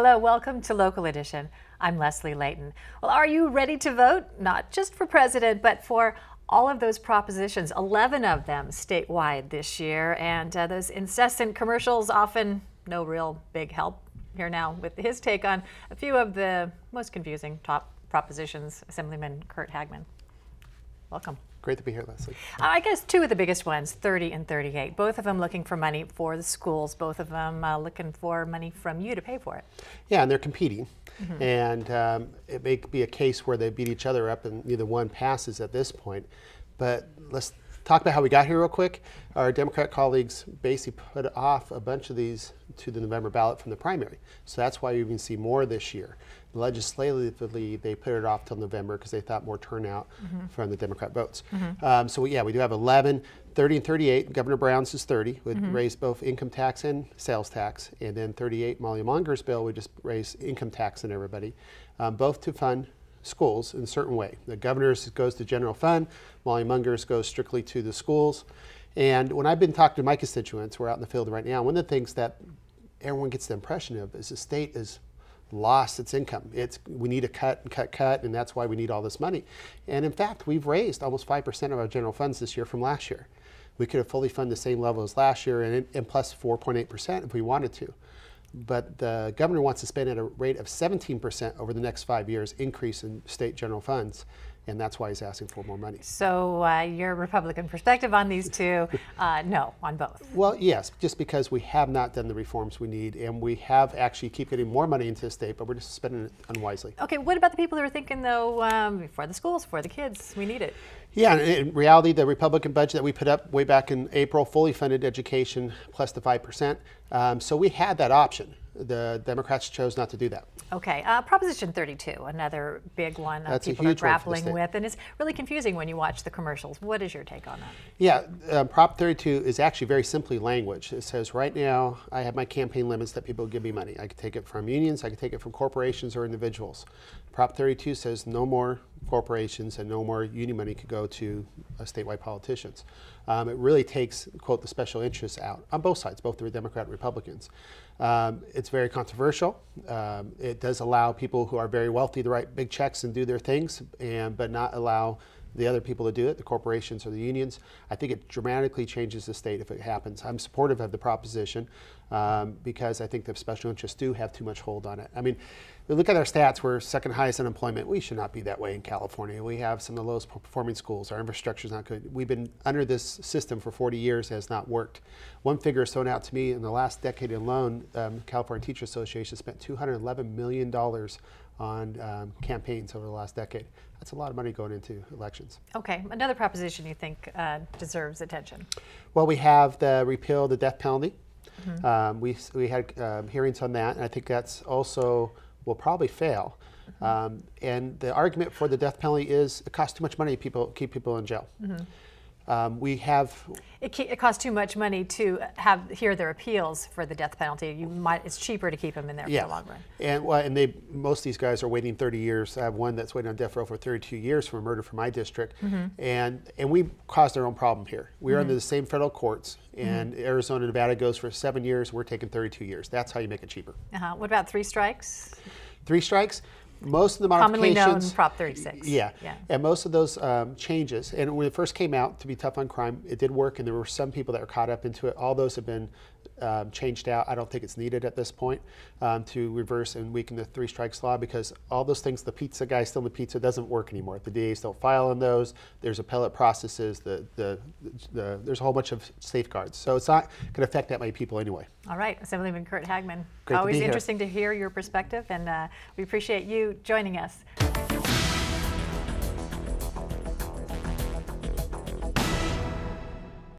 Hello, welcome to Local Edition. I'm Leslie Leyton. Well, are you ready to vote? Not just for president, but for all of those propositions, 11 of them statewide this year, and those incessant commercials, often no real big help. Here now with his take on a few of the most confusing top propositions, Assemblyman Curt Hagman. Welcome. Great to be here, Leslie. I guess two of the biggest ones, 30 and 38, both of them looking for money for the schools, both of them looking for money from you to pay for it. Yeah, and they're competing. And it may be a case where they beat each other up and neither one passes at this point. But let's talk about how we got here real quick. Our Democrat colleagues basically put off a bunch of these to the November ballot from the primary. So that's why you can see more this year. Legislatively, they put it off till November because they thought more turnout from the Democrat votes. So we do have 11, 30 and 38. Governor Brown's is 30, would raise both income tax and sales tax. And then 38, Molly Munger's bill would just raise income tax on everybody, both to fund schools in a certain way. The governor's goes to general fund, Molly Munger's goes strictly to the schools. And when I've been talking to my constituents, we're out in the field right now, one of the things that everyone gets the impression of is the state is lost its income. We need to cut and cut, and that's why we need all this money. And in fact, we've raised almost 5% of our general funds this year from last year. We could have fully funded the same level as last year and plus 4.8% if we wanted to. But the governor wants to spend at a rate of 17% over the next 5 years increase in state general funds. And that's why he's asking for more money. So your Republican perspective on these two, no, on both? Well, yes, just because we have not done the reforms we need, and we have actually keep getting more money into the state, but we're just spending it unwisely. Okay, what about the people who are thinking, though, for the schools, for the kids, we need it? Yeah, in reality, the Republican budget that we put up way back in April fully funded education plus the 5%. So we had that option. The Democrats chose not to do that. Okay, Proposition 32, another big one that people are grappling with, and it's really confusing when you watch the commercials. What is your take on that? Yeah, Prop 32 is actually very simply language. It says right now I have my campaign limits that people give me money. I can take it from unions, I can take it from corporations or individuals. Prop 32 says no more corporations and no more union money could go to statewide politicians. It really takes, quote, the special interests out on both sides, both the Democrat and Republicans. It's very controversial. It does allow people who are very wealthy to write big checks and do their things, but not allow the other people to do it, the corporations or the unions. I think it dramatically changes the state if it happens. I'm supportive of the proposition because I think the special interests do have too much hold on it. I mean, we look at our stats, we're second highest unemployment. We should not be that way in California. We have some of the lowest performing schools. Our infrastructure is not good. We've been under this system for 40 years, it has not worked. One figure is thrown out to me in the last decade alone, California Teachers Association spent $211 million on campaigns over the last decade. That's a lot of money going into elections. Okay, another proposition you think deserves attention? Well, we have the repeal of the death penalty. We had hearings on that, and I think that's also will probably fail. And the argument for the death penalty is it costs too much money to keep people in jail. It costs too much money to hear their appeals for the death penalty. It's cheaper to keep them in there for the long run. And most of these guys are waiting 30 years. I have one that's waiting on death row for 32 years for a murder from my district. And we caused our own problem here. We are under the same federal courts, and Arizona and Nevada goes for 7 years. We're taking 32 years. That's how you make it cheaper. What about 3 strikes? 3 strikes? Most of the modifications, commonly known Prop 36. Yeah, and most of those changes, and when it first came out to be tough on crime, it did work, and there were some people that were caught up into it. All those have been changed out. I don't think it's needed at this point to reverse and weaken the 3 strikes law, because all those things, the pizza guy stealing the pizza doesn't work anymore. The DAs don't file on those. There's appellate processes. There's a whole bunch of safeguards. So it's not going to affect that many people anyway. All right, Assemblyman Curt Hagman. Great Always to be interesting to hear your perspective, and we appreciate you joining us.